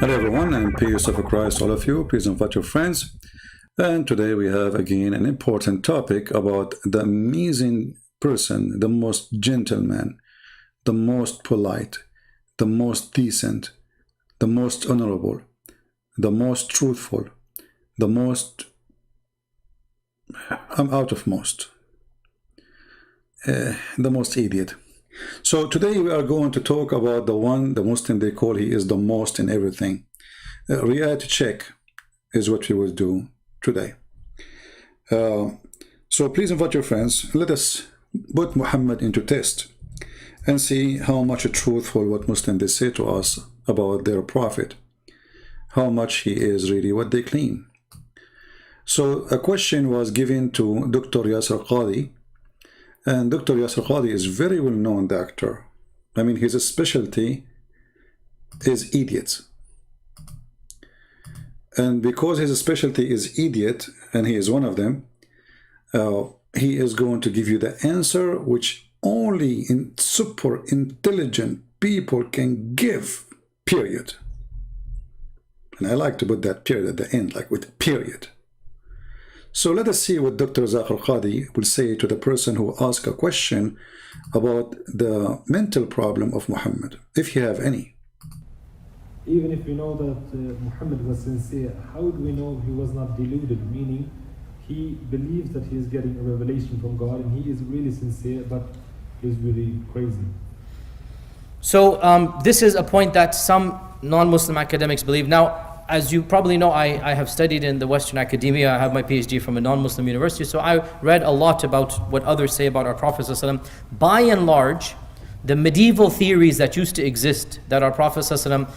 Hello everyone, and peace of Christ all of you. Please invite your friends. And today we have again an important topic about the amazing person, the most gentleman, the most polite, the most decent, the most honorable, the most truthful, the most... I'm out of most. The most idiot. So today we are going to talk about the Muslim they call he is the most in everything. Reality check is what we will do today. So please invite your friends. Let us put Muhammad into test and see how much truthful what Muslims they say to us about their prophet, how much he is really what they claim. So a question was given to Dr. Yasir Qadhi, and Dr. Yasir Qadhi is very well known doctor. I mean, his specialty is idiots. And because his specialty is idiot, and he is one of them, he is going to give you the answer which only super intelligent people can give, period. And I like to put that period at the end, like with period. So let us see what Dr. Yasir Qadhi will say to the person who asks a question about the mental problem of Muhammad, if you have any. Even if we know that Muhammad was sincere, how do we know he was not deluded? Meaning, he believes that he is getting a revelation from God and he is really sincere, but he's really crazy. So this is a point that some non-Muslim academics believe. Now, as you probably know, I have studied in the Western academia. I have my PhD from a non-Muslim university, so I read a lot about what others say about our Prophet ﷺ. By and large, the medieval theories that used to exist, that our Prophet ﷺ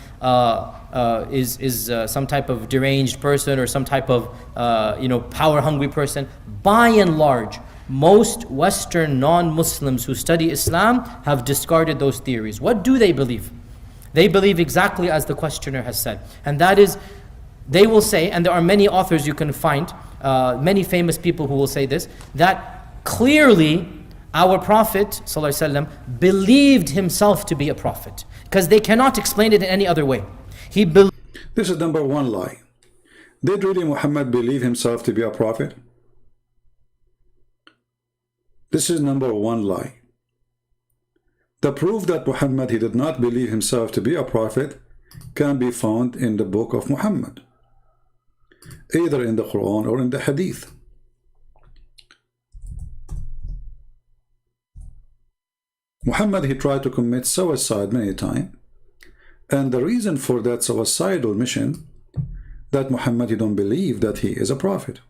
is some type of deranged person or some type of power-hungry person, by and large, most Western non-Muslims who study Islam have discarded those theories. What do they believe? They believe exactly as the questioner has said. And that is, they will say, and there are many authors you can find, many famous people who will say this, that clearly our Prophet ﷺ believed himself to be a prophet. Because they cannot explain it in any other way. This is number one lie. Did really Muhammad believe himself to be a prophet? This is number one lie. The proof that Muhammad he did not believe himself to be a prophet can be found in the book of Muhammad, either in the Quran or in the Hadith. Muhammad he tried to commit suicide many times, and the reason for that suicidal mission that Muhammad he don't believe that he is a prophet.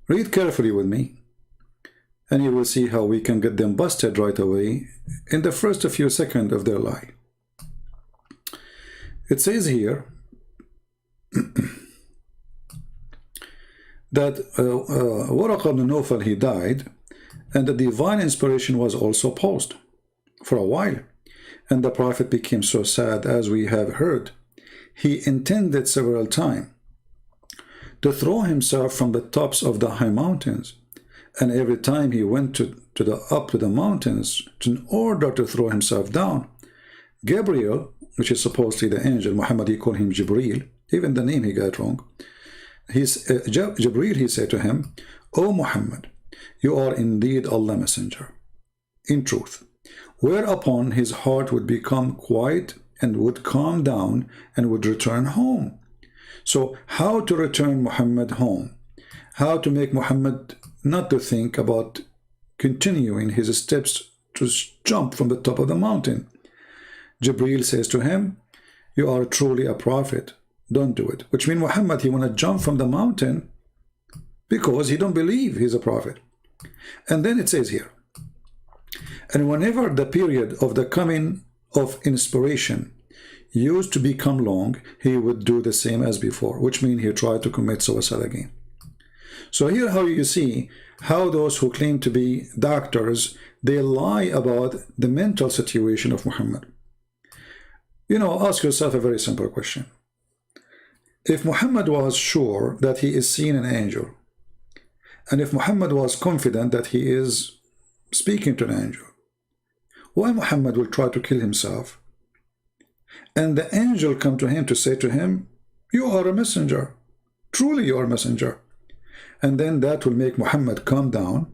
Read carefully with me, and you will see how we can get them busted right away in the first few seconds of their lie. It says here that Waraq ibn Nawfal he died, and the divine inspiration was also paused for a while, and the prophet became so sad, as we have heard. He intended several times to throw himself from the tops of the high mountains, and every time he went up to the mountains in order to throw himself down, Gabriel, which is supposedly the angel, Muhammad he called him Jibreel, even the name he got wrong. Jibreel he said to him, "O Muhammad, you are indeed Allah's messenger, in truth." Whereupon his heart would become quiet and would calm down and would return home. So how to return Muhammad home? How to make Muhammad not to think about continuing his steps to jump from the top of the mountain? Jibreel says to him, "You are truly a prophet, don't do it." Which means Muhammad he want to jump from the mountain because he don't believe he's a prophet. And then it says here, and whenever the period of the coming of inspiration used to become long, he would do the same as before, which means he tried to commit suicide again. So here how you see how those who claim to be doctors, they lie about the mental situation of Muhammad. You know, ask yourself a very simple question. If Muhammad was sure that he is seeing an angel, and if Muhammad was confident that he is speaking to an angel, why Muhammad will try to kill himself And the angel come to him to say to him, you are a messenger. Truly you are a messenger. And then that will make Muhammad calm down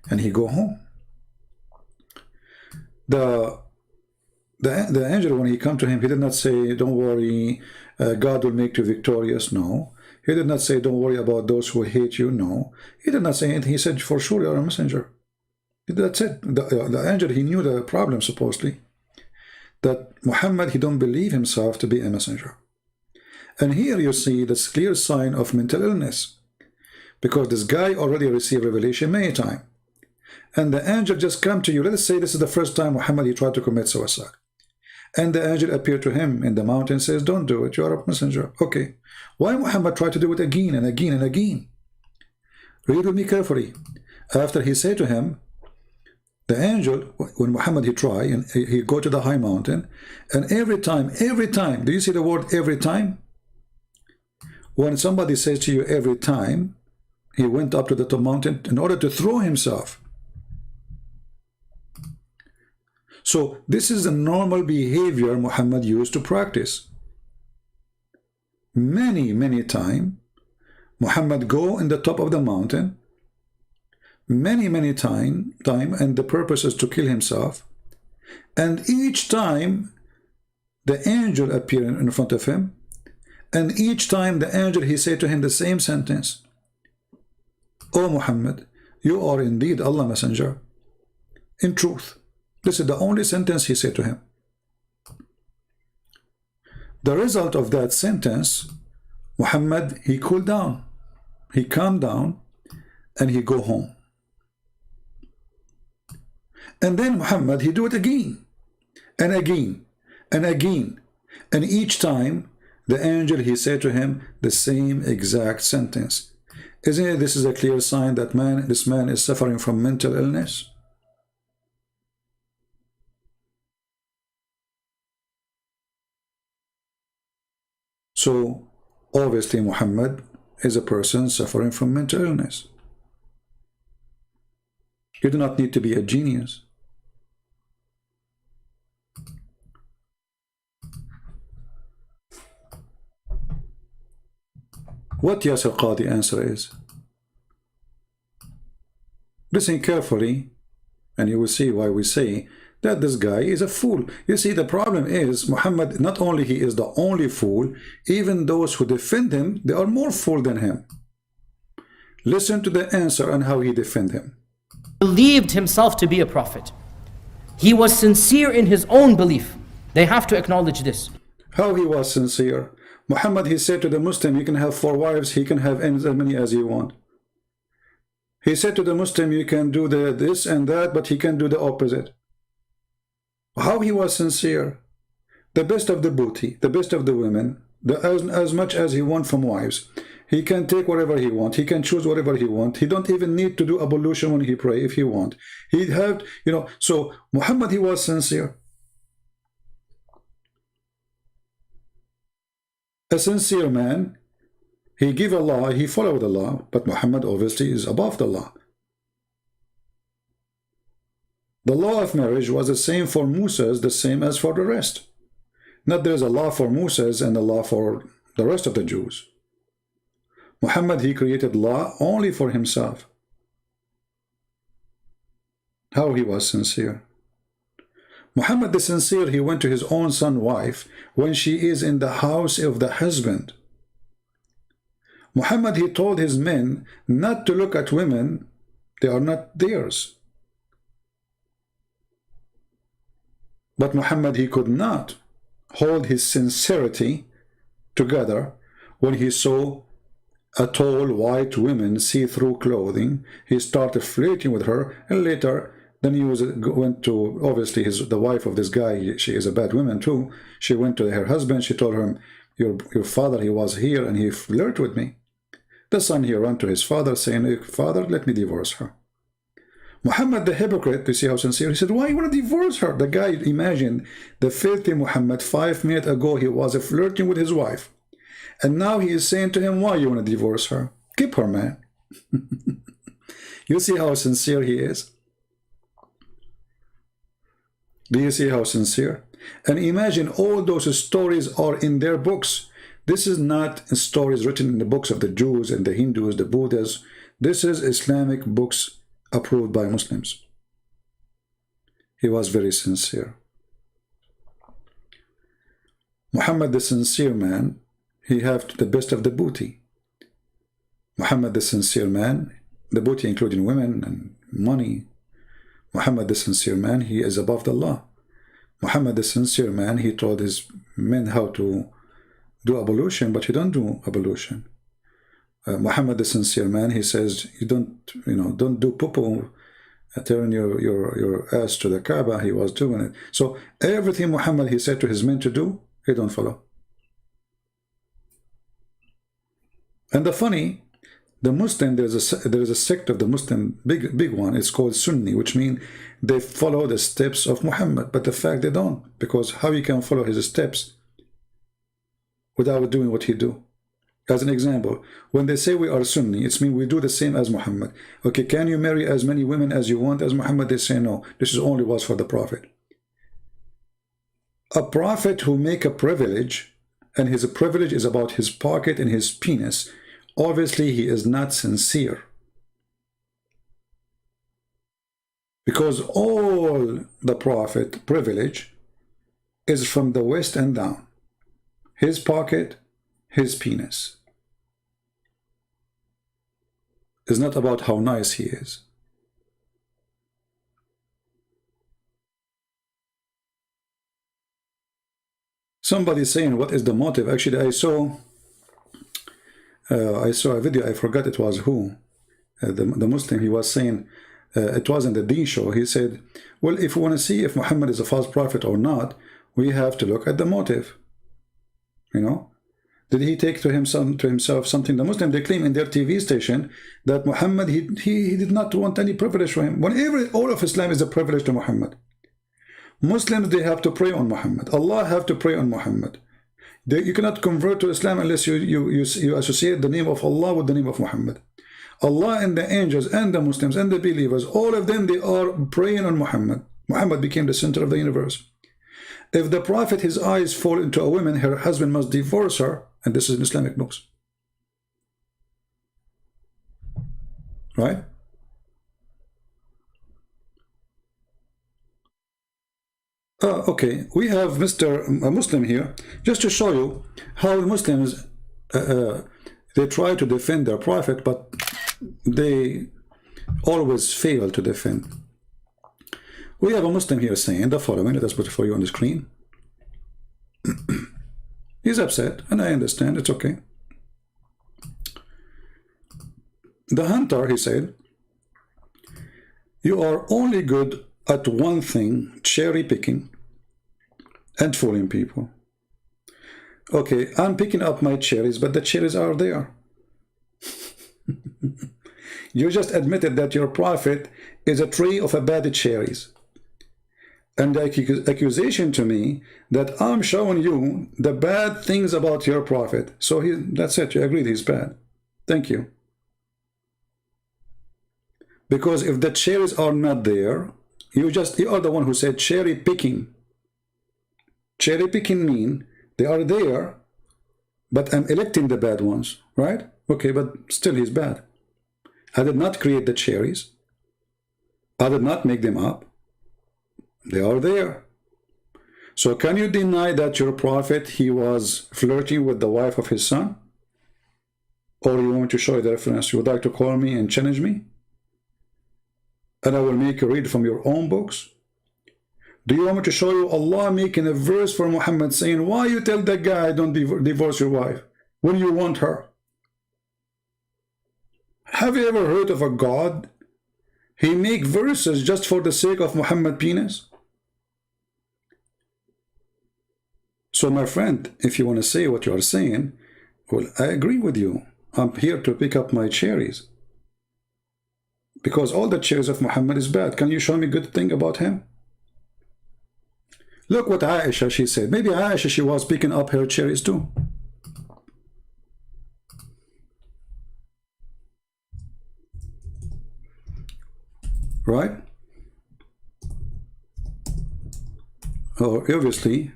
and he go home. The angel, when he come to him, he did not say, don't worry, God will make you victorious. No. He did not say, don't worry about those who hate you. No. He did not say anything. He said, for sure you are a messenger. That's it. The angel, he knew the problem, supposedly, that Muhammad, he don't believe himself to be a messenger. And here you see this clear sign of mental illness, because this guy already received revelation many times. And the angel just come to you. Let us say this is the first time Muhammad, he tried to commit suicide. And the angel appeared to him in the mountain and says, don't do it, you are a messenger. Okay. Why Muhammad tried to do it again and again and again? Read with me carefully. After he said to him, the angel, when Muhammad he try, and he go to the high mountain, and every time, do you see the word every time? When somebody says to you every time, he went up to the top mountain in order to throw himself. So this is the normal behavior Muhammad used to practice. Many times, Muhammad go in the top of the mountain, many time, and the purpose is to kill himself. And each time, the angel appeared in front of him, and each time the angel, he said to him the same sentence, O Muhammad, you are indeed Allah messenger. In truth. This is the only sentence he said to him. The result of that sentence, Muhammad, he cooled down. He calmed down and he go home. And then Muhammad, he do it again and again and again. And each time, the angel, he said to him the same exact sentence. Isn't it, this is a clear sign that this man is suffering from mental illness? So, obviously Muhammad is a person suffering from mental illness. You do not need to be a genius. What Yasir Qadi answer is? Listen carefully, and you will see why we say that this guy is a fool. You see, the problem is Muhammad, not only he is the only fool, even those who defend him, they are more fool than him. Listen to the answer and how he defend him. Believed himself to be a prophet. He was sincere in his own belief. They have to acknowledge this. How he was sincere? Muhammad, he said to the Muslim, you can have 4 wives, he can have as many as you want. He said to the Muslim, you can do this and that, but he can do the opposite. How he was sincere. The best of the booty, the best of the women, as much as he wants from wives. He can take whatever he wants. He can choose whatever he wants. He don't even need to do ablution when he pray if he want. He have, so Muhammad, he was sincere. A sincere man, he give a law, he follow the law, but Muhammad obviously is above the law. The law of marriage was the same for Moses, the same as for the rest. Not there is a law for Moses and a law for the rest of the Jews. Muhammad, he created law only for himself. How he was sincere. Muhammad the sincere, he went to his own son's wife when she is in the house of the husband. Muhammad, he told his men not to look at women, they are not theirs. But Muhammad, he could not hold his sincerity together when he saw a tall white woman see-through clothing. He started flirting with her, and later then he went to, obviously the wife of this guy, she is a bad woman too. She went to her husband, she told him, your father, he was here and he flirted with me. The son, he ran to his father saying, father, let me divorce her. Muhammad the hypocrite, you see how sincere, he said, why you want to divorce her? The guy, imagine the filthy Muhammad, 5 minutes ago he was flirting with his wife, and now he is saying to him, why you want to divorce her? Keep her, man. You see how sincere he is? Do you see how sincere? And imagine all those stories are in their books. This is not stories written in the books of the Jews and the Hindus, the Buddhas. This is Islamic books approved by Muslims. He was very sincere. Muhammad, the sincere man, he have the best of the booty. Muhammad, the sincere man, the booty including women and money. Muhammad, the sincere man, he is above the law. Muhammad, the sincere man, he told his men how to do ablution, but he don't do ablution. Muhammad, the sincere man, he says, you don't do poo-poo, turn your ass to the Kaaba. He was doing it. So everything Muhammad, he said to his men to do, he don't follow. And the funny, the Muslim, there is a sect of the Muslim, big one, it's called Sunni, which means they follow the steps of Muhammad. But the fact they don't, because how you can follow his steps without doing what he do? As an example, when they say we are Sunni, it means we do the same as Muhammad. Okay, can you marry as many women as you want as Muhammad? They say no, this is only was for the Prophet. A prophet who make a privilege, and his privilege is about his pocket and his penis, obviously he is not sincere. Because all the Prophet privilege is from the waist and down. His pocket, his penis. It's not about how nice he is. Somebody saying, what is the motive? Actually, I saw a video, I forgot it was who, the Muslim, he was saying, it wasn't the Deen show, he said, well, if we want to see if Muhammad is a false prophet or not, we have to look at the motive. You know, did he take to himself something? The Muslim, they claim in their TV station that Muhammad, he did not want any privilege for him. Whenever all of Islam is a privilege to Muhammad. Muslims, they have to pray on Muhammad. Allah have to pray on Muhammad. You cannot convert to Islam unless you associate the name of Allah with the name of Muhammad. Allah and the angels and the Muslims and the believers, all of them, they are praying on Muhammad. Muhammad became the center of the universe. If the Prophet, his eyes fall into a woman, her husband must divorce her, and this is in Islamic books. Right? Okay, we have Mr. Muslim here, just to show you how Muslims, they try to defend their Prophet, but they always fail to defend. We have a Muslim here saying the following. Let us put it for you on the screen. He's upset, and I understand, it's okay. The hunter, he said, you are only good at one thing, cherry picking and fooling people. Okay, I'm picking up my cherries, but the cherries are there. You just admitted that your Prophet is a tree of a bad cherries. And the accusation to me that I'm showing you the bad things about your Prophet. So that's it, you agreed he's bad. Thank you. Because if the cherries are not there, you are the one who said cherry picking. Cherry picking mean they are there, but I'm electing the bad ones, right? Okay, but still he's bad. I did not create the cherries. I did not make them up. They are there. So can you deny that your Prophet, he was flirting with the wife of his son? Or you want to show the reference? You would like to call me and challenge me? And I will make you read from your own books? Do you want me to show you Allah making a verse for Muhammad saying, why you tell that guy don't divorce your wife when you want her? Have you ever heard of a God? He make verses just for the sake of Muhammad penis? So my friend, if you want to say what you are saying, well, I agree with you. I'm here to pick up my cherries. Because all the cherries of Muhammad is bad. Can you show me a good thing about him? Look what Aisha, she said. Maybe Aisha, she was picking up her cherries too. Right? obviously,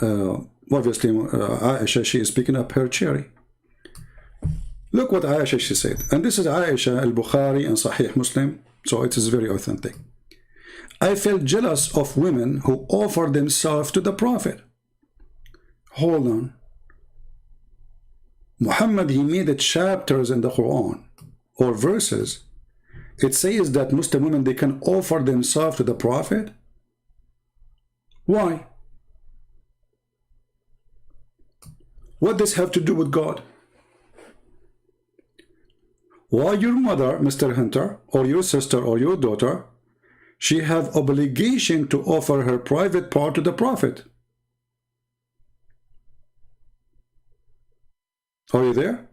Aisha, she is picking up her cherry. Look what Aisha, she said. And this is Aisha al-Bukhari and Sahih Muslim. So it is very authentic. I felt jealous of women who offer themselves to the Prophet. Hold on. Muhammad, he made chapters in the Quran or verses. It says that Muslim women, they can offer themselves to the Prophet. Why? What does this have to do with God? Why your mother, Mr. Hunter, or your sister or your daughter, she have obligation to offer her private part to the Prophet? Are you there?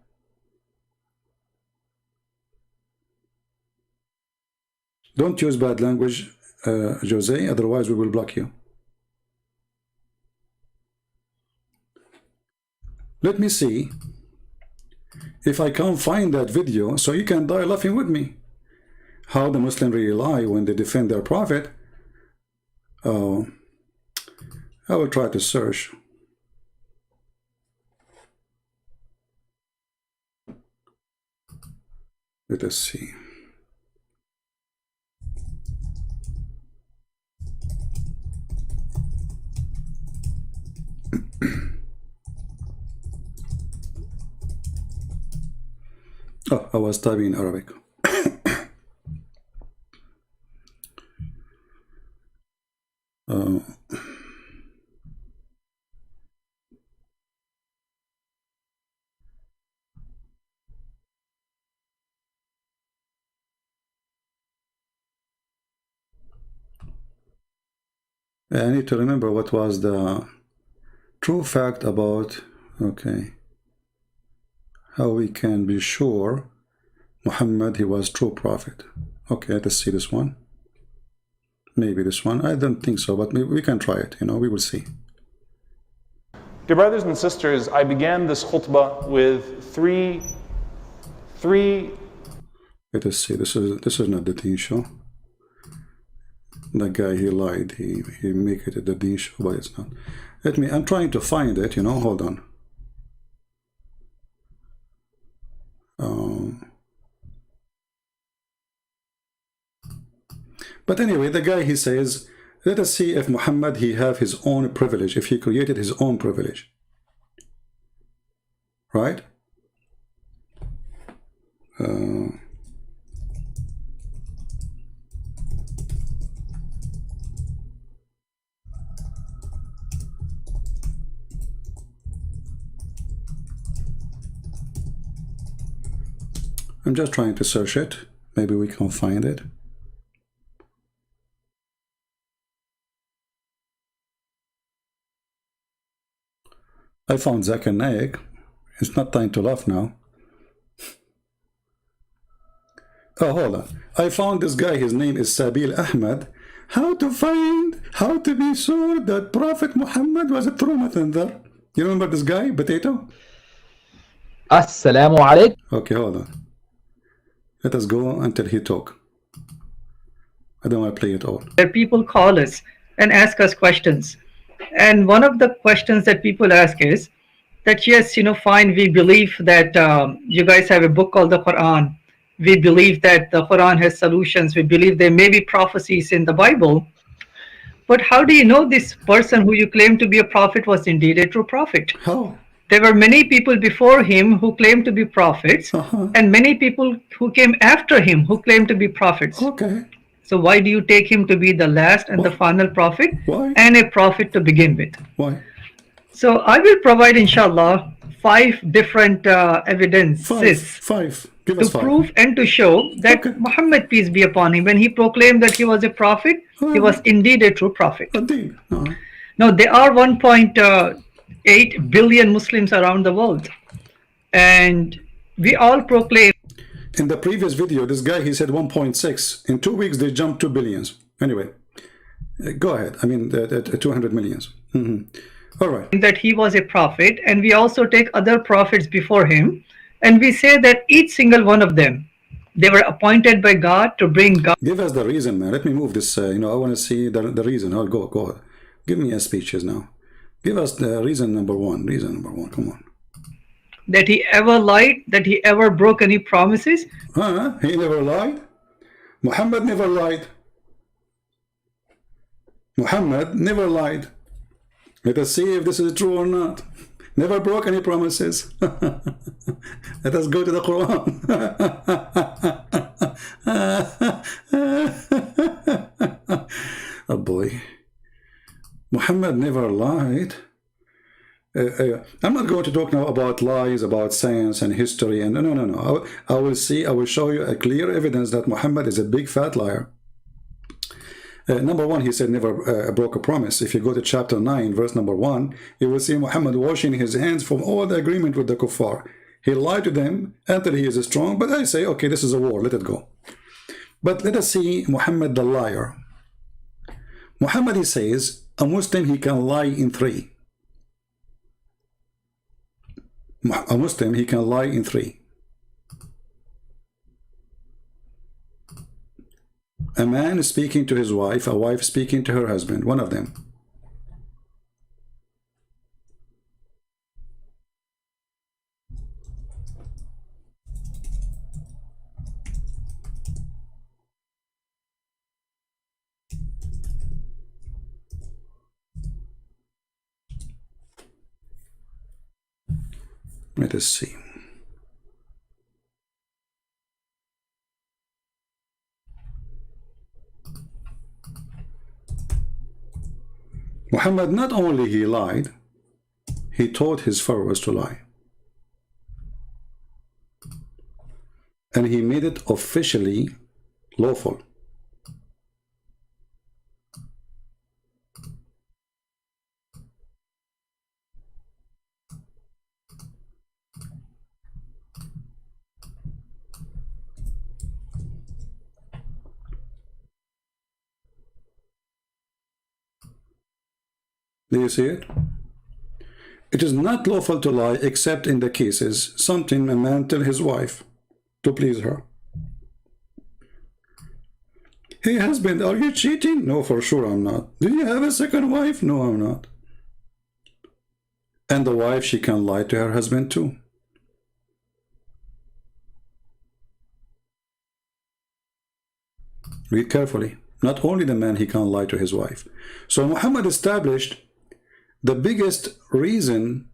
Don't use bad language, Jose, otherwise we will block you. Let me see if I can find that video so you can die laughing with me. How the Muslims really lie when they defend their Prophet. I will try to search. Let us see. Oh, I was typing in Arabic. I need to remember what was the true fact about, okay, how we can be sure Muhammad, he was true prophet. Okay, let's see this one. Maybe this one. I don't think so, but maybe we can try it, you know, we will see. Dear brothers and sisters, I began this khutbah with three. Let us see. This is not the Deen show. That guy, he lied. He make it the Deen show, but it's not. I'm trying to find it, you know. Hold on. But anyway, the guy, he says, let us see if Muhammad, he have his own privilege, if he created his own privilege. Right? I'm just trying to search it. Maybe we can find it. I found Zakir Naik. It's not time to laugh now. Oh, hold on. I found this guy. His name is Sabil Ahmed. How to be sure that Prophet Muhammad was a true messenger. You remember this guy, Potato? Assalamu alaikum. Okay, hold on. Let us go until he talk. I don't want to play it all. Where people call us and ask us questions. And one of the questions that people ask is that, yes, fine, we believe that you guys have a book called the Quran. We believe that the Quran has solutions. We believe there may be prophecies in the Bible. But how do you know this person who you claim to be a prophet was indeed a true prophet? How? There were many people before him who claimed to be prophets, and many people who came after him who claimed to be prophets. Okay. So why do you take him to be the last and the final prophet? Why? And a prophet to begin with? Why? So I will provide, inshallah, 5 different evidences Five. Give us to 5. prove and to show that Okay. Muhammad, peace be upon him, when he proclaimed that he was a prophet, he was indeed a true prophet. Indeed. Now, there are 1.8 billion Muslims around the world, and we all proclaim. In the previous video, this guy, he said 1.6. In 2 weeks, they jumped 2 billions. Anyway, go ahead. I mean, 200 millions. All right. That he was a prophet, and we also take other prophets before him, and we say that each single one of them, they were appointed by God to bring God. Give us the reason, man. Let me move this. I want to see the reason. I'll go. Give me a speeches now. Give us the reason number one. Reason number one. Come on. That he ever lied? That he ever broke any promises? Huh? He never lied? Muhammad never lied. Muhammad never lied. Let us see if this is true or not. Never broke any promises. Let us go to the Quran. Oh boy. Muhammad never lied. I'm not going to talk now about lies, about science and history, and no. I will show you a clear evidence that Muhammad is a big fat liar. Number one, he said never broke a promise. If you go to chapter 9, verse number 1, you will see Muhammad washing his hands from all the agreement with the kuffar. He lied to them until he is strong, but I say, okay, this is a war, let it go. But let us see Muhammad the liar. Muhammad, he says, a Muslim, he can lie in 3. A Muslim, he can lie in 3. A man is speaking to his wife, a wife speaking to her husband, one of them. Let us see. Muhammad, not only he lied, he taught his followers to lie. And he made it officially lawful. Do you see it? It is not lawful to lie except in the cases something a man tell his wife to please her. Hey husband, are you cheating? No, for sure I'm not. Do you have a second wife? No, I'm not. And the wife, she can lie to her husband too. Read carefully. Not only the man, he can lie to his wife. So Muhammad established the biggest reason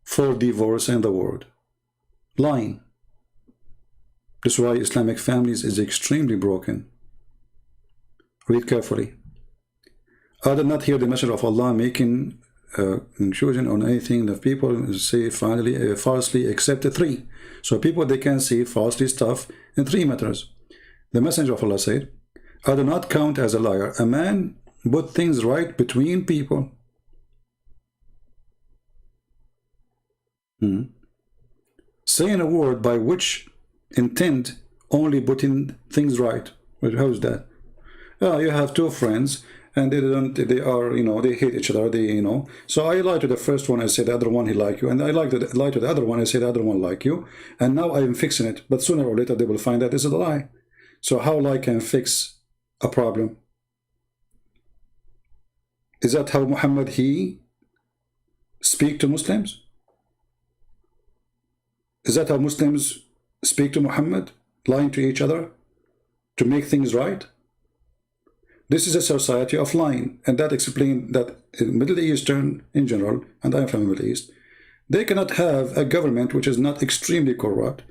for divorce in the world: lying. This is why Islamic families is extremely broken. Read carefully. I did not hear the message of Allah making intrusion on anything that people say finally falsely except 3. So people, they can say falsely stuff in 3 matters. The Messenger of Allah said, I do not count as a liar a man put things right between people. Saying a word by which intent only putting things right. Well, how's that? You have 2 friends and they hate each other, so I lie to the first one, I say the other one he like you, and I lie to the other one, I say the other one like you, and now I'm fixing it, but sooner or later they will find that this is a lie. So how lie can fix a problem? Is that how Muhammad he speak to Muslims? Is that how Muslims speak to Muhammad? Lying to each other to make things right? This is a society of lying, and that explains that in Middle Eastern in general, and I'm from the Middle East, they cannot have a government which is not extremely corrupt.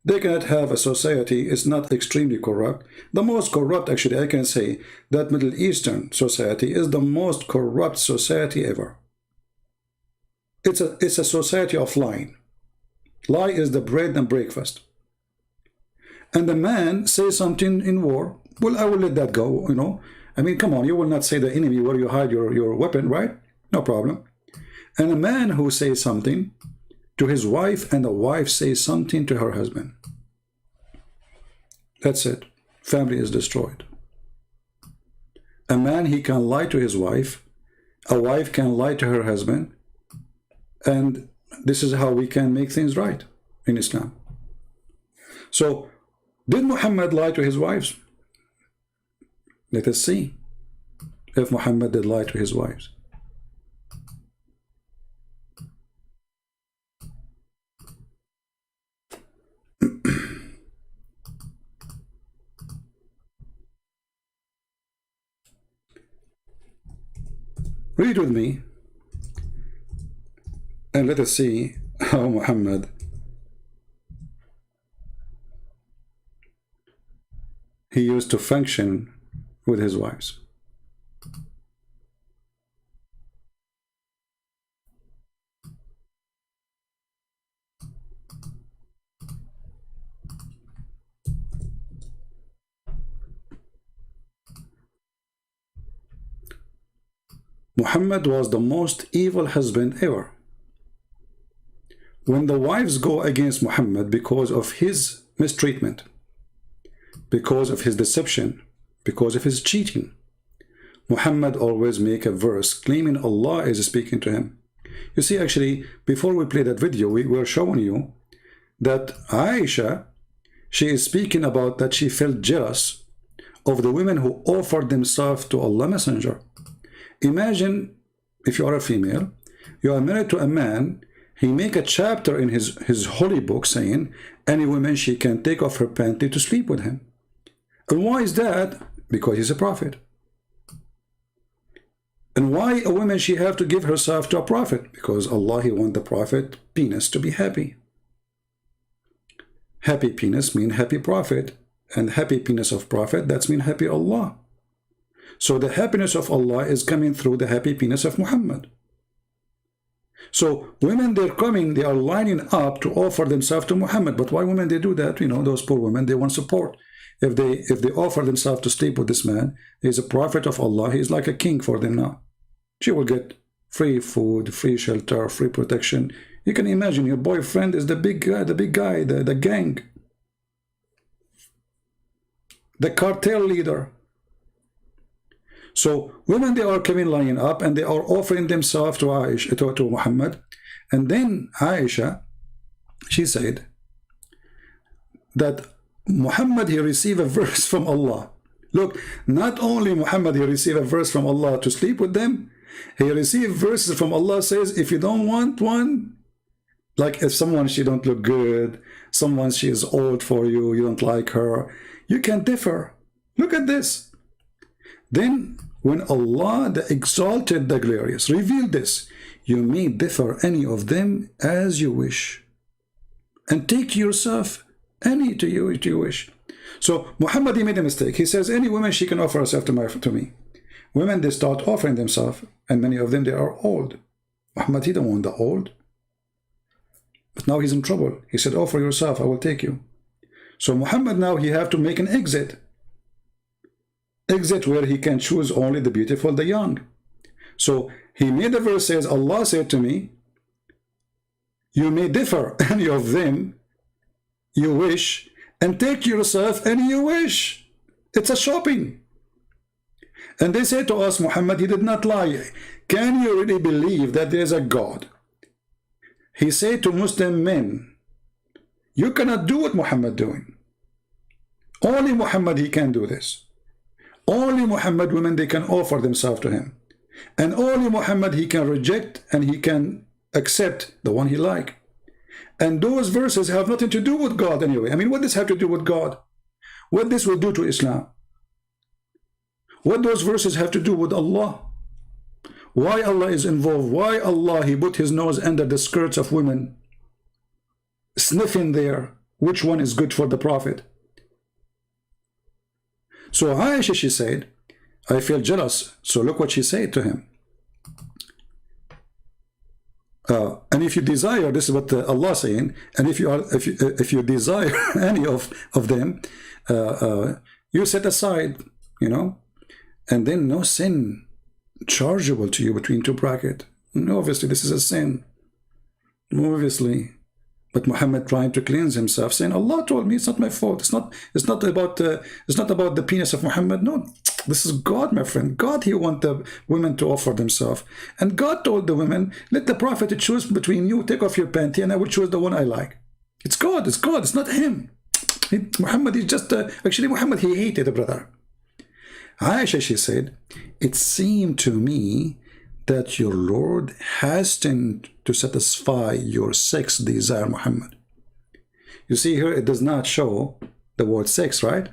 They cannot have a society is not extremely corrupt. The most corrupt, actually, I can say that Middle Eastern society is the most corrupt society ever. It's a society of lying. Lie is the bread and breakfast. And the man says something in war, well, I will let that go, I mean, come on, you will not say the enemy where you hide your weapon, right? No problem. And a man who says something to his wife and the wife says something to her husband. That's it. Family is destroyed. A man, he can lie to his wife. A wife can lie to her husband. And this is how we can make things right in Islam. So, did Muhammad lie to his wives? Let us see. if Muhammad did lie to his wives. Read with me and let us see how Muhammad he used to function with his wives. Muhammad was the most evil husband ever. When the wives go against Muhammad because of his mistreatment, because of his deception, because of his cheating, Muhammad always make a verse claiming Allah is speaking to him. You see, actually, before we play that video, we were showing you that Aisha, she is speaking about that she felt jealous of the women who offered themselves to Allah Messenger. Imagine if you are a female, you are married to a man, he make a chapter in his holy book saying any woman she can take off her panty to sleep with him. And why is that? Because he's a prophet. And why a woman she have to give herself to a prophet? Because Allah, he want the prophet penis to be happy. Happy penis mean happy prophet, and happy penis of prophet, that's mean happy Allah. So the happiness of Allah is coming through the happy penis of Muhammad. So women, they're coming, they are lining up to offer themselves to Muhammad. But why women they do that? You know, those poor women, they want support. If they offer themselves to sleep with this man, he's a prophet of Allah, he's like a king for them now. She will get free food, free shelter, free protection. You can imagine your boyfriend is the big guy, the gang, the cartel leader. So women, they are coming lining up and they are offering themselves to Aisha, to Muhammad. And then Aisha, she said that Muhammad, he received a verse from Allah. Look, not only Muhammad, he received a verse from Allah to sleep with them, he received verses from Allah says, if you don't want one, like if someone, she don't look good, someone, she is old for you, you don't like her, you can differ. Look at this. Then when Allah, the exalted, the glorious, revealed this, you may differ any of them as you wish, and take yourself any to you wish. So Muhammad, he made a mistake. He says any woman she can offer herself to me. Women, they start offering themselves, and many of them, they are old. Muhammad, he don't want the old. But now he's in trouble. He said, offer yourself, I will take you. So Muhammad now, he have to make an exit. Exit where he can choose only the beautiful, the young. So he made a verse says, Allah said to me, you may differ any of them you wish, and take yourself any you wish. It's a shopping. And they say to us, Muhammad, he did not lie. Can you really believe that there is a God? He said to Muslim men, you cannot do what Muhammad doing. Only Muhammad, he can do this. Only Muhammad, women, they can offer themselves to him. And only Muhammad, he can reject and he can accept the one he like. And those verses have nothing to do with God anyway. I mean, what does this have to do with God? What this will do to Islam? What those verses have to do with Allah? Why Allah is involved? Why Allah, he put his nose under the skirts of women, sniffing there, which one is good for the Prophet? So Aisha, she said, I feel jealous. So look what she said to him. And if you desire, this is what Allah saying, and if you desire any of them, you set aside, you know, and then no sin chargeable to you between two brackets. No, obviously this is a sin, obviously. But Muhammad trying to cleanse himself, saying, Allah told me, it's not my fault. It's not about the penis of Muhammad. No, this is God, my friend. God, he want the women to offer themselves. And God told the women, let the Prophet choose between you, take off your panty, and I will choose the one I like. It's God, it's not him. Muhammad is just, actually Muhammad, he hated the brother. Aisha, she said, it seemed to me that your Lord hastened to satisfy your sex desire, Muhammad. You see here, it does not show the word sex, right?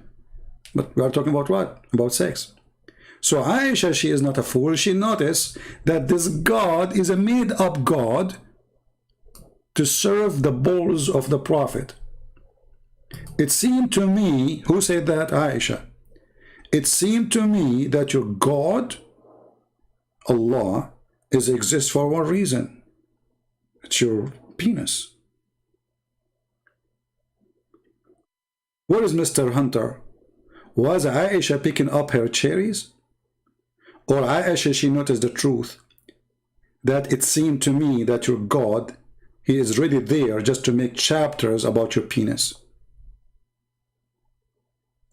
But we are talking about what? About sex. So Aisha, she is not a fool. She noticed that this God is a made-up God to serve the balls of the Prophet. It seemed to me, who said that? Aisha. It seemed to me that your God, Allah, exists for one reason. It's your penis. Where is Mr. Hunter? Was Aisha picking up her cherries? Or Aisha, she noticed the truth, that it seemed to me that your God, he is really there just to make chapters about your penis.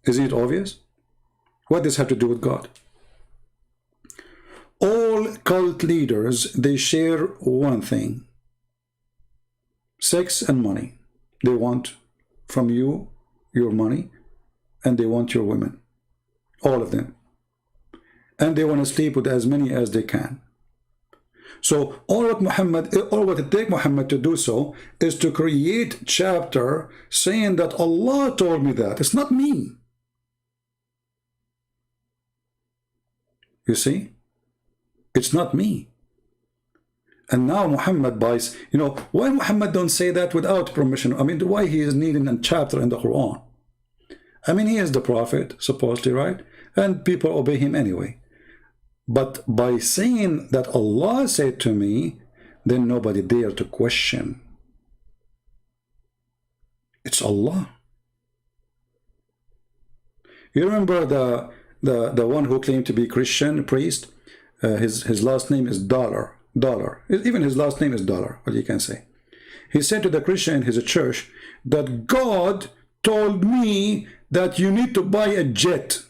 Isn't it obvious? What does this have to do with God? All cult leaders, they share one thing: sex and money. They want from you your money, and they want your women, all of them, and they want to sleep with as many as they can. So all what it takes Muhammad to do so is to create chapter saying that Allah told me that. It's not me. You see? It's not me. And now Muhammad buys, why Muhammad don't say that without permission? I mean, why he is needing a chapter in the Quran? I mean, he is the Prophet, supposedly, right? And people obey him anyway. But by saying that Allah said to me, then nobody dare to question. It's Allah. You remember the one who claimed to be Christian priest? His last name is Dollar. Even his last name is Dollar, what you can say. He said to the Christian in his church that God told me that you need to buy a jet.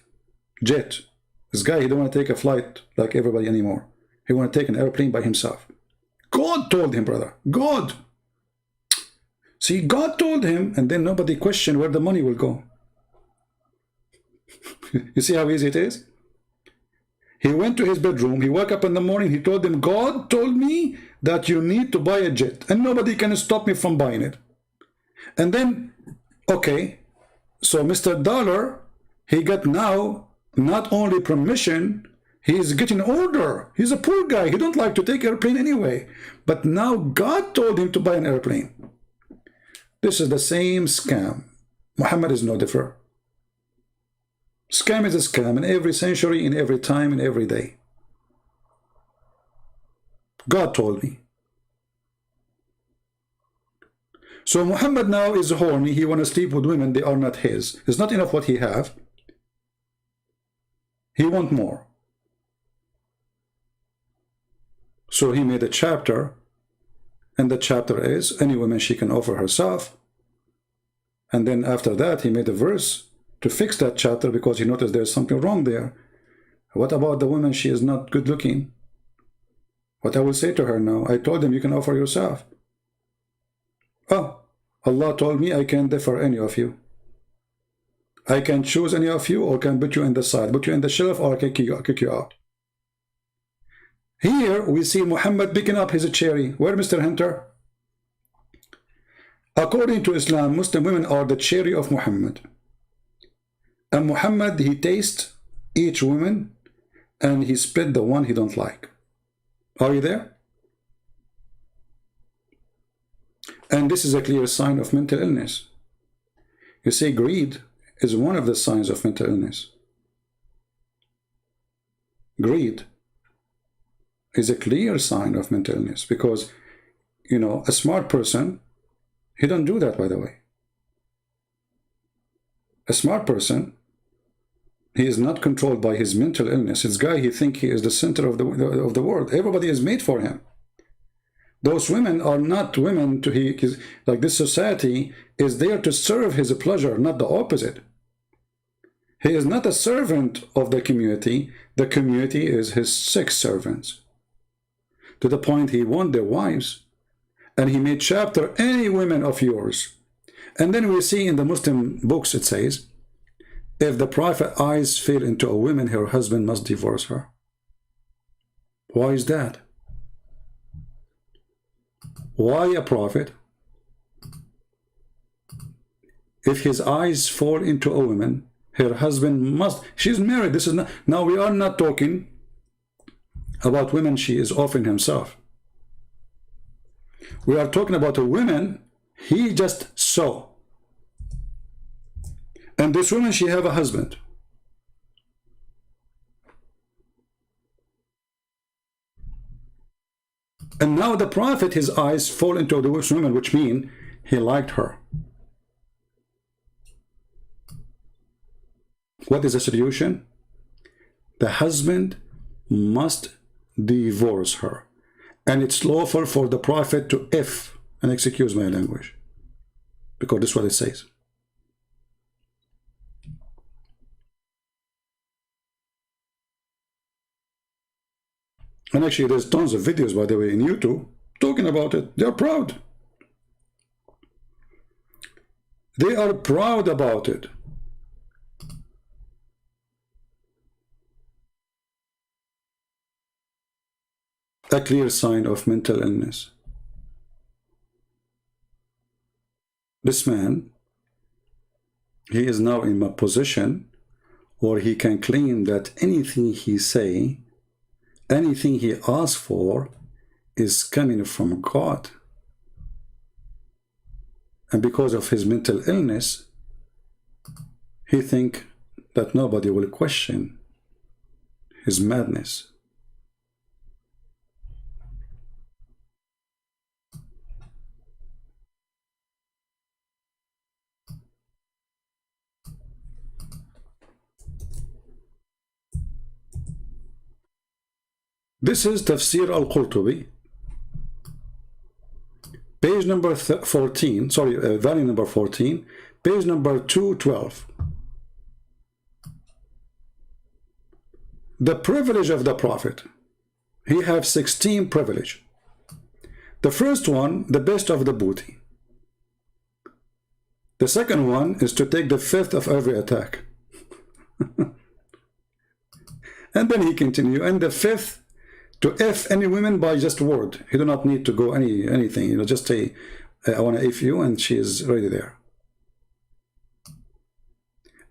This guy, he don't want to take a flight like everybody anymore. He want to take an airplane by himself. God told him, brother. God. See, God told him, and then nobody questioned where the money will go. You see how easy it is? He went to his bedroom, he woke up in the morning, he told them, God told me that you need to buy a jet, and nobody can stop me from buying it. And then, okay, so Mr. Dollar, he got now not only permission, he is getting order. He's a poor guy, he don't like to take airplane anyway. But now God told him to buy an airplane. This is the same scam. Muhammad is no different. Scam is a scam in every century, in every time, in every day. God told me. So Muhammad now is horny. He want to sleep with women. They are not his. It's not enough what he have. He want more. So he made a chapter, and the chapter is any woman she can offer herself. And then after that, he made a verse to fix that chapter because he noticed there's something wrong there. What about the woman? She is not good looking. What I will say to her now, I told him you can offer yourself. Oh, Allah told me I can't differ any of you. I can choose any of you or can put you in the side, put you in the shelf, or kick you out. Here we see Muhammad picking up his cherry. Where, Mr. Hunter? According to Islam, Muslim women are the cherry of Muhammad. And Muhammad, he tastes each woman and he split the one he don't like. Are you there? And this is a clear sign of mental illness. You see, greed is one of the signs of mental illness. Greed is a clear sign of mental illness because, a smart person, he don't do that, by the way. A smart person, he is not controlled by his mental illness. This guy, he thinks he is the center of the world. Everybody is made for him. Those women are not women like this society is there to serve his pleasure, not the opposite. He is not a servant of the community. The community is his sex servants. To the point he won their wives. And he made chapter, any women of yours. And then we see in the Muslim books, it says, if the Prophet's eyes fell into a woman, her husband must divorce her. Why is that? Why a prophet? If his eyes fall into a woman, her husband must, she's married. This is not, now we are not talking about women she is offering himself. We are talking about a woman he just saw. And this woman, she have a husband. And now the prophet, his eyes fall into the woman, which means he liked her. What is the solution? The husband must divorce her. And it's lawful for the prophet to and excuse my language, because this is what it says. And actually there's tons of videos, by the way, in YouTube talking about it. They're proud. They are proud about it. A clear sign of mental illness. This man, he is now in a position where he can claim that anything he say, anything he asks for is coming from God. And because of his mental illness, he thinks that nobody will question his madness. This is Tafsir al-Qurtubi, page number 14, volume number 14, page number 212. The privilege of the Prophet. He have 16 privilege. The first one, the best of the booty. The second one is to take the fifth of every attack. And then he continue, and the fifth, to F any women by just word. He do not need to go anything. You know, just say, I want to F you, and she is already there.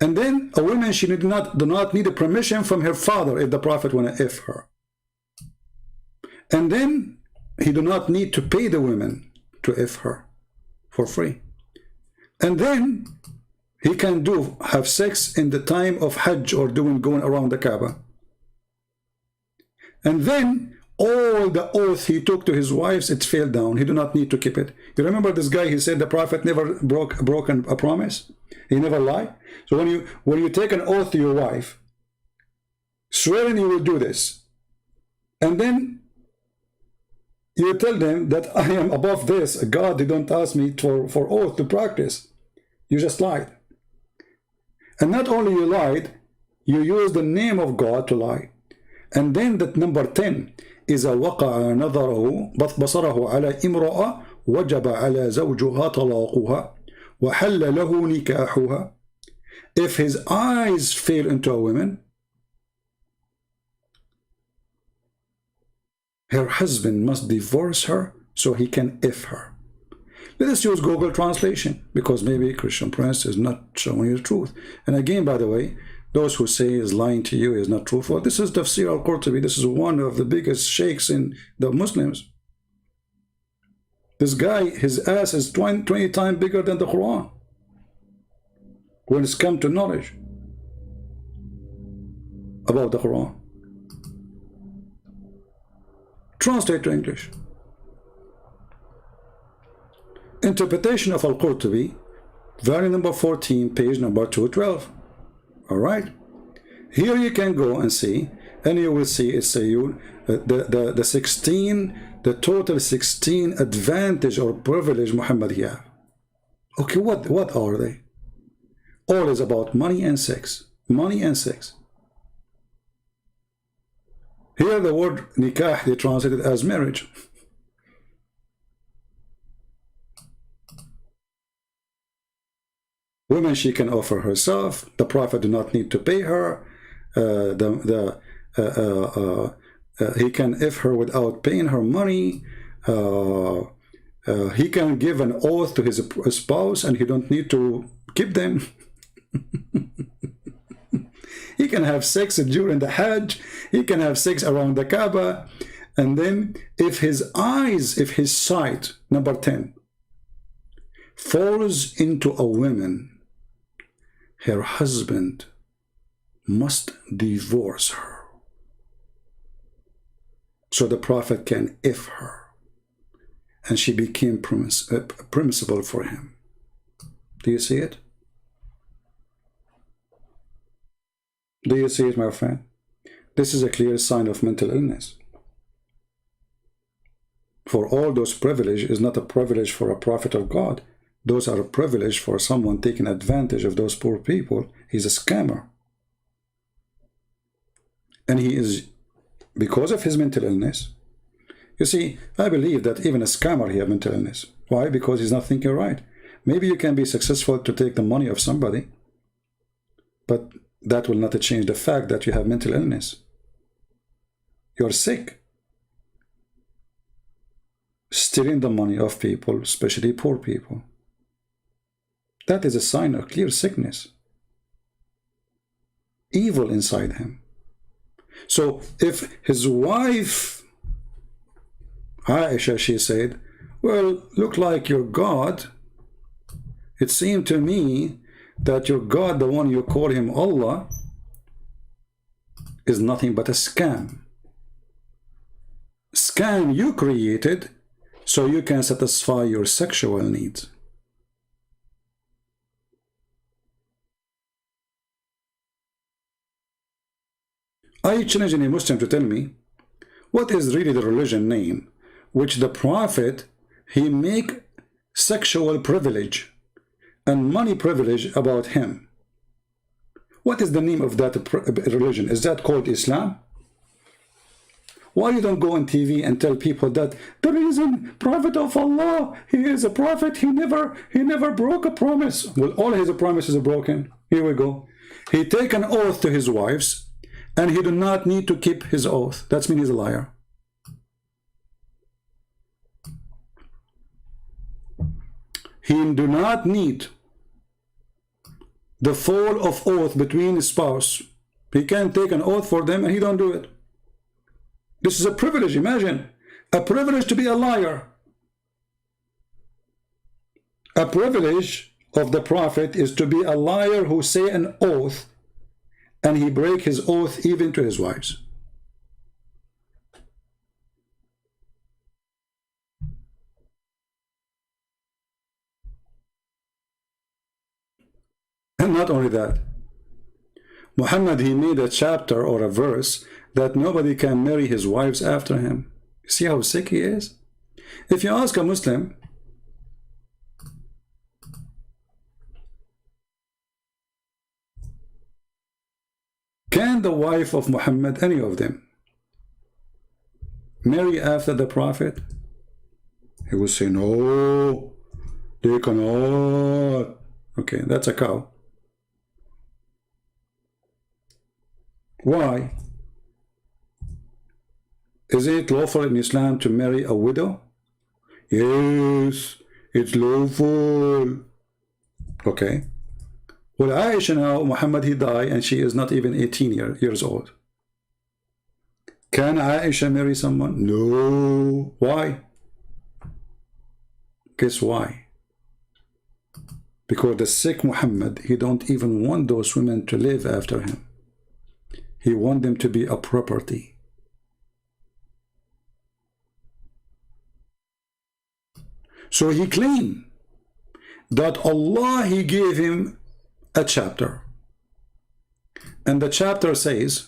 And then a woman, she do not need a permission from her father if the Prophet want to F her. And then he do not need to pay the women to F her for free. And then he can have sex in the time of Hajj or going around the Kaaba. And then all the oath he took to his wives, it fell down. He do not need to keep it. You remember this guy, he said the Prophet never broken a promise. He never lied. So when you take an oath to your wife, swearing you will do this, and then you tell them that I am above this, God, they don't ask me for oath to practice. You just lied. And not only you lied, you used the name of God to lie. And then that number 10 is a وقع نظره بصره على امرأة وجب على زوجها طلاقها وحل له نكاحها. If his eyes fail into a woman, her husband must divorce her so he can F her. Let us use Google Translation, because maybe Christian Prince is not showing you the truth. And again, by the way, those who say is lying to you is not truthful. This is Tafsir al-Qurtubi. This is one of the biggest sheikhs in the Muslims. This guy, his ass is 20 times bigger than the Quran when it's come to knowledge about the Quran. Translate to English. Interpretation of Al-Qurtubi, volume number 14, page number 212. All right, here you can go and see, and you will see it's the 16, the total 16 advantage or privilege Muhammad have. Okay, what are they? All is about money and sex. Money and sex. Here the word nikah, they translate it as marriage. Women, she can offer herself. The Prophet do not need to pay her. he can if her without paying her money. He can give an oath to his spouse and he don't need to keep them. He can have sex during the Hajj. He can have sex around the Kaaba. And then if his eyes, if his sight, number 10, falls into a woman, her husband must divorce her. So the Prophet can if her. And she became permissible for him. Do you see it? Do you see it, my friend? This is a clear sign of mental illness. For all those privileges is not a privilege for a prophet of God. Those are a privilege for someone taking advantage of those poor people. He's a scammer. And he is, because of his mental illness, you see, I believe that even a scammer, he has mental illness. Why? Because he's not thinking right. Maybe you can be successful to take the money of somebody, but that will not change the fact that you have mental illness. You're sick. Stealing the money of people, especially poor people. That is a sign of clear sickness. Evil inside him. So if his wife, Aisha, she said, well, look like your God. It seemed to me that your God, the one you call him Allah, is nothing but a scam. Scam you created so you can satisfy your sexual needs. I challenge any Muslim to tell me what is really the religion name which the Prophet he make sexual privilege and money privilege about him. What is the name of that religion? Is that called Islam? Why you don't go on TV and tell people that the reason Prophet of Allah, he is a prophet, he never broke a promise. Well, all his promises are broken. Here we go. He take an oath to his wives and he do not need to keep his oath. That means he's a liar. He do not need the fall of oath between his spouse. He can take an oath for them and he don't do it. This is a privilege, imagine. A privilege to be a liar. A privilege of the Prophet is to be a liar who say an oath and he break his oath even to his wives. And not only that, Muhammad, he made a chapter or a verse that nobody can marry his wives after him. See how sick he is? If you ask a Muslim, can the wife of Muhammad, any of them, marry after the Prophet? He will say, no, they cannot. Okay, that's a cow. Why? Is it lawful in Islam to marry a widow? Yes, it's lawful. Okay. Well, Aisha now, Muhammad, he died and she is not even 18 years old. Can Aisha marry someone? No. Why? Guess why? Because the sick Muhammad, he don't even want those women to live after him. He wants them to be a property. So he claimed that Allah, he gave him a chapter. And the chapter says,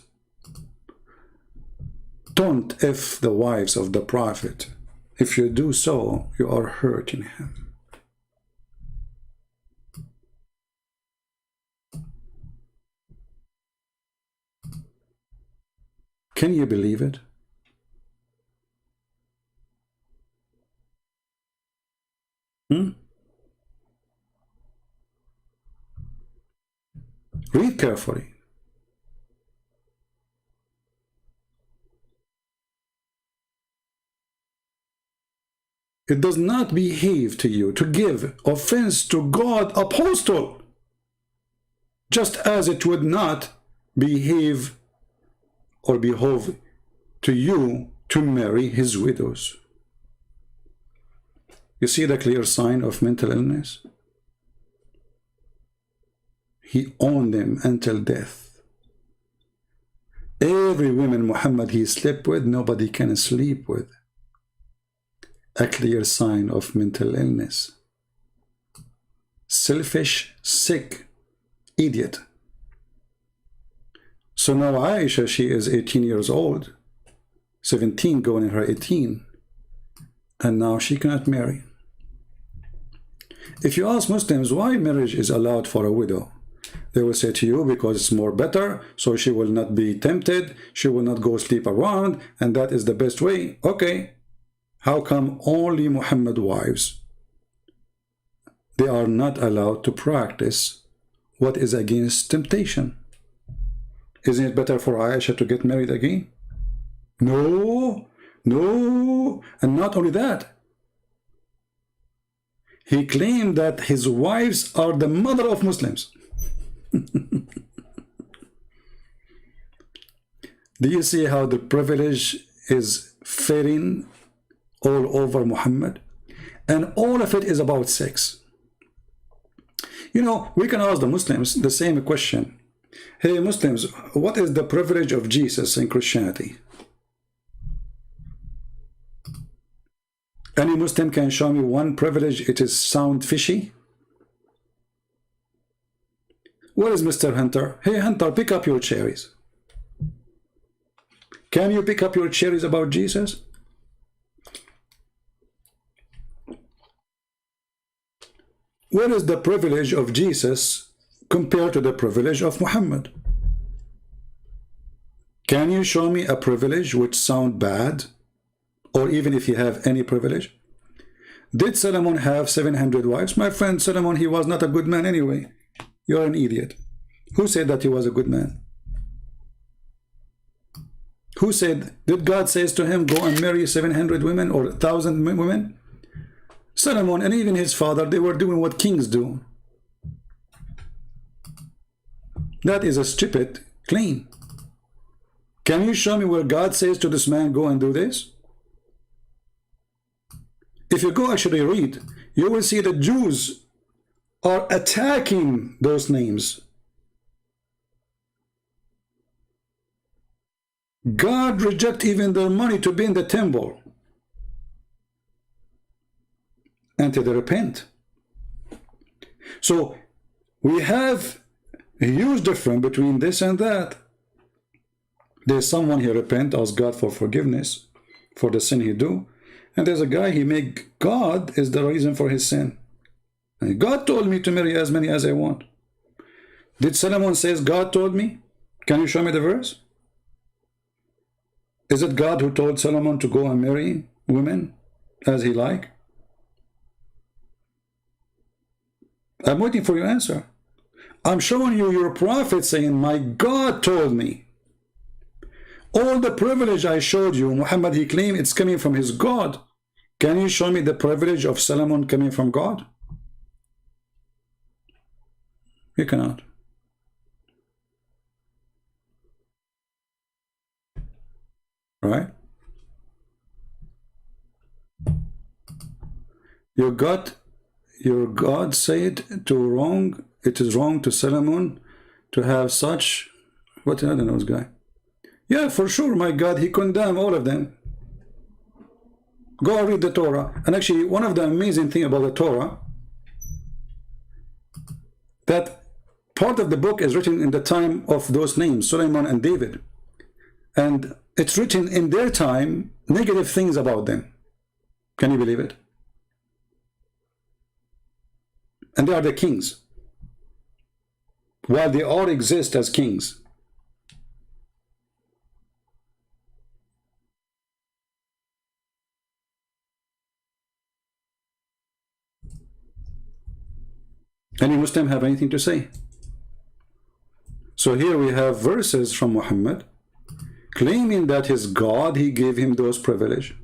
don't if the wives of the Prophet. If you do so, you are hurting him. Can you believe it? Read carefully. it does not behave to you to give offense to God apostle, just as it would not behave or behove to you to marry his widows. You see the clear sign of mental illness? He owned them until death. Every woman Muhammad he slept with, nobody can sleep with. A clear sign of mental illness. Selfish, sick, idiot. So now Aisha, she is 18 years old, 17 going in her 18, and now she cannot marry. If you ask Muslims why marriage is allowed for a widow, they will say to you because it's more better, so she will not be tempted, she will not go sleep around, and that is the best way. Okay, how come only Muhammad wives, they are not allowed to practice what is against temptation? Isn't it better for Aisha to get married again? No, no, and not only that, he claimed that his wives are the mother of Muslims. Do you see how the privilege is fading all over Muhammad? And all of it is about sex. You know, we can ask the Muslims the same question. Hey Muslims, what is the privilege of Jesus in Christianity? Any Muslim can show me one privilege it is sound fishy? Where is Mr. Hunter? Hey Hunter, pick up your cherries. Can you pick up your cherries about Jesus? Where is the privilege of Jesus compared to the privilege of Muhammad? Can you show me a privilege which sound bad? Or even if you have any privilege? Did Solomon have 700 wives? My friend Solomon, he was not a good man anyway. You're an idiot. Who said that he was a good man? Who said, did God say to him, go and marry 700 women or 1,000 women? Solomon and even his father, they were doing what kings do. That is a stupid claim. Can you show me where God says to this man, go and do this? If you go actually read, you will see the Jews are attacking those names. God reject even their money to be in the temple until they repent. So we have a huge difference between this and that. There's someone he repent, ask God for forgiveness for the sin he do, and there's a guy he make God is the reason for his sin. And God told me to marry as many as I want. Did Solomon says God told me? Can you show me the verse? Is it God who told Solomon to go and marry women as he like? I'm waiting for your answer. I'm showing you your prophet saying, my God told me. All the privilege I showed you, Muhammad, he claimed it's coming from his God. Can you show me the privilege of Solomon coming from God? You cannot. Right? Your God said it is wrong to Solomon to have such, what another knows guy? Yeah, for sure, my God, he condemned all of them. Go read the Torah. And actually, one of the amazing things about the Torah, that part of the book is written in the time of those names, Solomon and David. And it's written in their time, negative things about them. Can you believe it? And they are the kings. While they all exist as kings. Any Muslim have anything to say? So here we have verses from Muhammad claiming that his God, he gave him those privileges.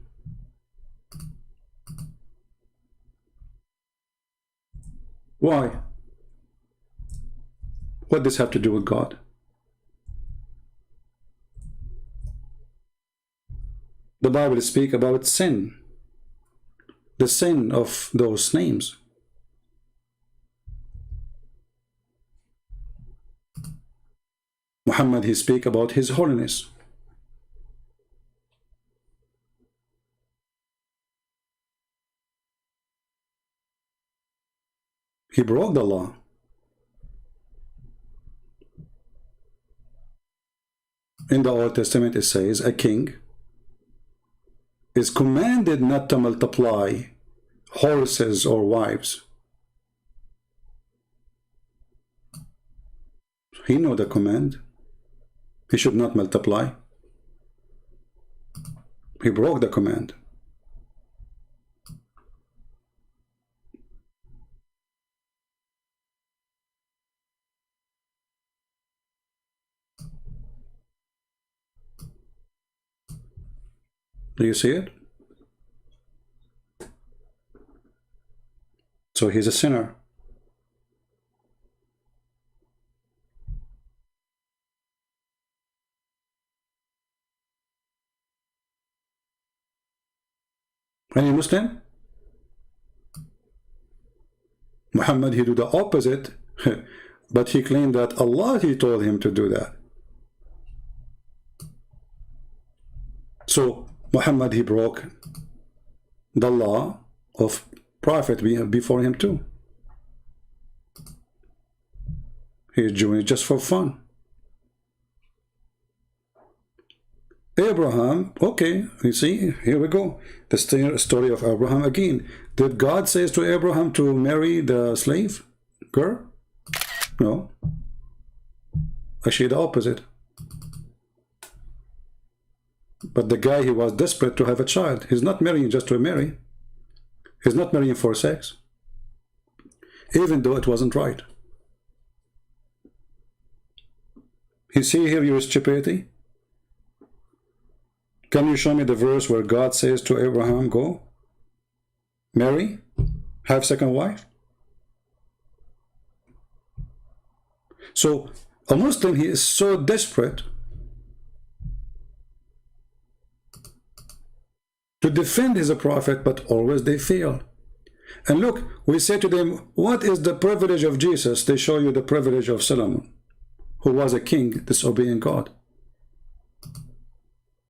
Why? What does this have to do with God? The Bible speaks about sin, the sin of those names. Muhammad, he speaks about his holiness. He broke the law. In the Old Testament it says a king is commanded not to multiply horses or wives. He knew the command. He should not multiply. He broke the command. Do you see it? So he's a sinner. Any Muslim? Muhammad, he do the opposite, but he claimed that Allah, he told him to do that. So Muhammad, he broke the law of Prophet before him too. He's doing it just for fun. Abraham, okay, you see, here we go. The story of Abraham again. Did God say to Abraham to marry the slave girl? No. Actually, the opposite. But the guy, he was desperate to have a child. He's not marrying just to marry. He's not marrying for sex. Even though it wasn't right. You see here your stupidity? Can you show me the verse where God says to Abraham, go, marry, have second wife? So a Muslim, he is so desperate to defend his prophet, but always they fail. And look, we say to them, what is the privilege of Jesus? They show you the privilege of Solomon, who was a king disobeying God.